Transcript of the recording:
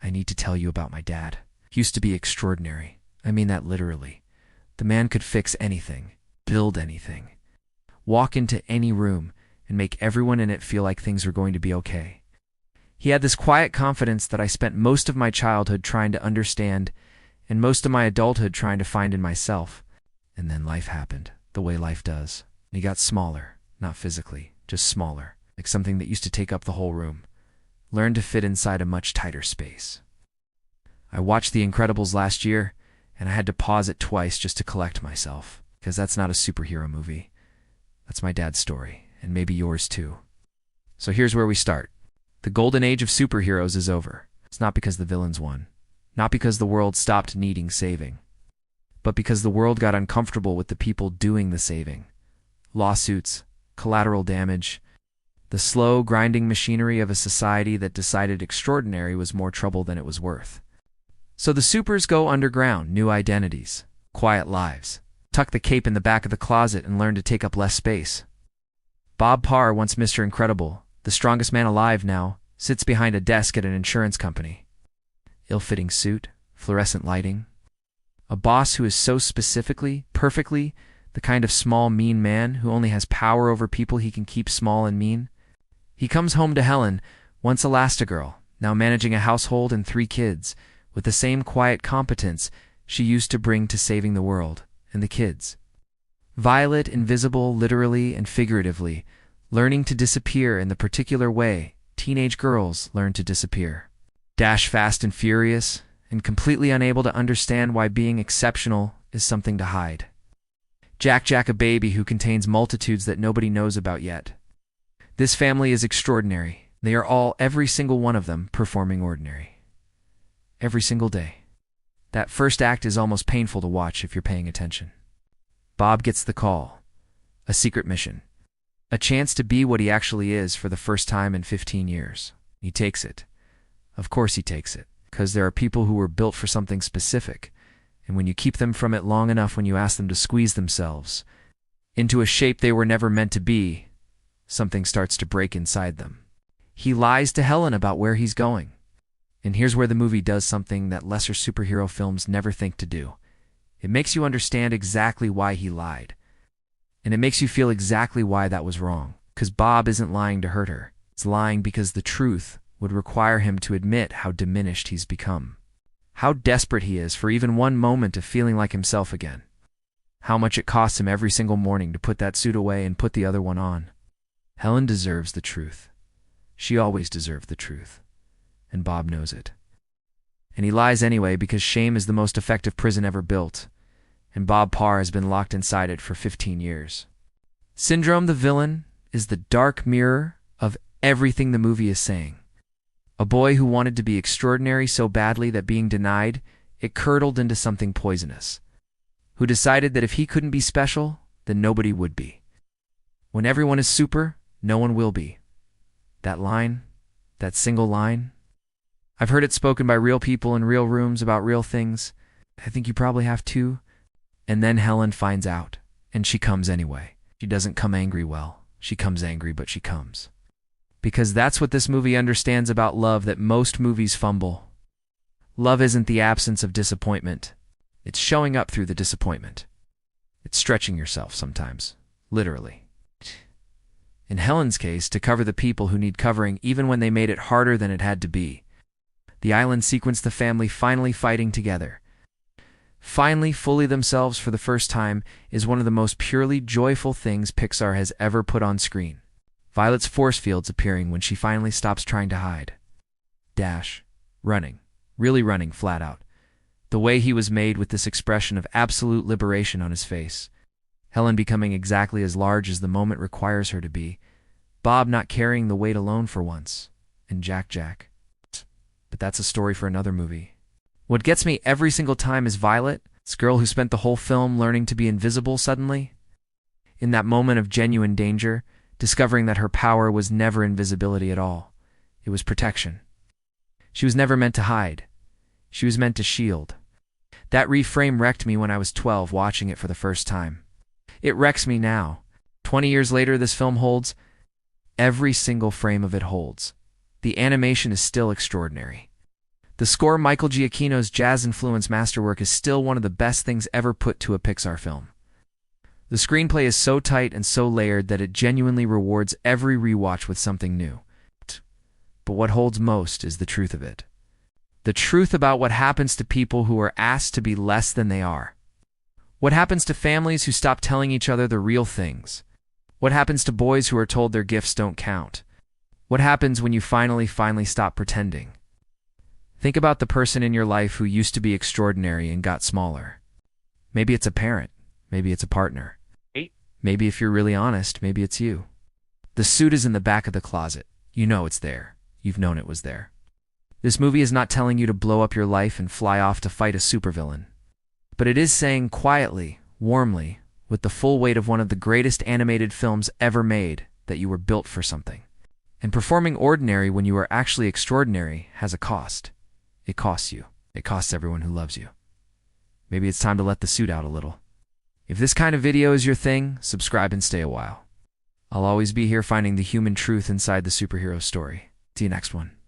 I need to tell you about my dad. He used to be extraordinary. I mean that literally. The man could fix anything, build anything, walk into any room, and make everyone in it feel like things were going to be okay. He had this quiet confidence that I spent most of my childhood trying to understand and most of my adulthood trying to find in myself. And then life happened, the way life does. He got smaller, not physically, just smaller, like something that used to take up the whole room. Learned to fit inside a much tighter space. I watched The Incredibles last year, and I had to pause it twice just to collect myself, because that's not a superhero movie. That's my dad's story, and maybe yours too. So here's where we start. The golden age of superheroes is over. It's not because the villains won, not because the world stopped needing saving, but because the world got uncomfortable with the people doing the saving. Lawsuits, collateral damage, the slow, grinding machinery of a society that decided extraordinary was more trouble than it was worth. So the supers go underground, new identities, quiet lives, tuck the cape in the back of the closet and learn to take up less space. Bob Parr, once Mr. Incredible, the strongest man alive now, sits behind a desk at an insurance company. Ill-fitting suit, fluorescent lighting. A boss who is so specifically, perfectly, the kind of small, mean man who only has power over people he can keep small and mean. He comes home to Helen, once Elastigirl, now managing a household and 3 kids, with the same quiet competence she used to bring to saving the world and the kids. Violet, invisible literally and figuratively, learning to disappear in the particular way teenage girls learn to disappear. Dash fast and furious, and completely unable to understand why being exceptional is something to hide. Jack, a baby who contains multitudes that nobody knows about yet. This family is extraordinary. They are all, every single one of them, performing ordinary. Every single day. That first act is almost painful to watch if you're paying attention. Bob gets the call. A secret mission. A chance to be what he actually is for the first time in 15 years. He takes it. Of course he takes it, because there are people who were built for something specific, and when you keep them from it long enough, when you ask them to squeeze themselves into a shape they were never meant to be, something starts to break inside them. He lies to Helen about where he's going. And here's where the movie does something that lesser superhero films never think to do. It makes you understand exactly why he lied. And it makes you feel exactly why that was wrong. Because Bob isn't lying to hurt her. It's lying because the truth would require him to admit how diminished he's become. How desperate he is for even one moment of feeling like himself again. How much it costs him every single morning to put that suit away and put the other one on. Helen deserves the truth. She always deserved the truth. And Bob knows it. And he lies anyway because shame is the most effective prison ever built. And Bob Parr has been locked inside it for 15 years. Syndrome, the villain, is the dark mirror of everything the movie is saying. A boy who wanted to be extraordinary so badly that being denied, it curdled into something poisonous. Who decided that if he couldn't be special, then nobody would be. When everyone is super, no one will be. That line, that single line, I've heard it spoken by real people in real rooms about real things. I think you probably have too. And then Helen finds out, and she comes anyway. She doesn't come angry well. She comes angry, but she comes. Because that's what this movie understands about love that most movies fumble. Love isn't the absence of disappointment. It's showing up through the disappointment. It's stretching yourself sometimes, literally. In Helen's case, to cover the people who need covering even when they made it harder than it had to be. The island sequenced the family finally fighting together. Finally fully themselves for the first time is one of the most purely joyful things Pixar has ever put on screen. Violet's force fields appearing when she finally stops trying to hide. Dash. Running. Really running flat out. The way he was made with this expression of absolute liberation on his face. Helen becoming exactly as large as the moment requires her to be. Bob not carrying the weight alone for once. And Jack. But that's a story for another movie. What gets me every single time is Violet, this girl who spent the whole film learning to be invisible suddenly. In that moment of genuine danger, discovering that her power was never invisibility at all. It was protection. She was never meant to hide. She was meant to shield. That reframe wrecked me when I was 12 watching it for the first time. It wrecks me now. 20 years later, this film holds. Every single frame of it holds. The animation is still extraordinary. The score, Michael Giacchino's jazz-influenced masterwork, is still one of the best things ever put to a Pixar film. The screenplay is so tight and so layered that it genuinely rewards every rewatch with something new. But what holds most is the truth of it. The truth about what happens to people who are asked to be less than they are. What happens to families who stop telling each other the real things? What happens to boys who are told their gifts don't count? What happens when you finally stop pretending? Think about the person in your life who used to be extraordinary and got smaller. Maybe it's a parent. Maybe it's a partner. Maybe, if you're really honest, maybe it's you. The suit is in the back of the closet. You know it's there. You've known it was there. This movie is not telling you to blow up your life and fly off to fight a supervillain. But it is saying quietly, warmly, with the full weight of one of the greatest animated films ever made, that you were built for something. And performing ordinary when you are actually extraordinary has a cost. It costs you. It costs everyone who loves you. Maybe it's time to let the suit out a little. If this kind of video is your thing, subscribe and stay a while. I'll always be here finding the human truth inside the superhero story. See you next one.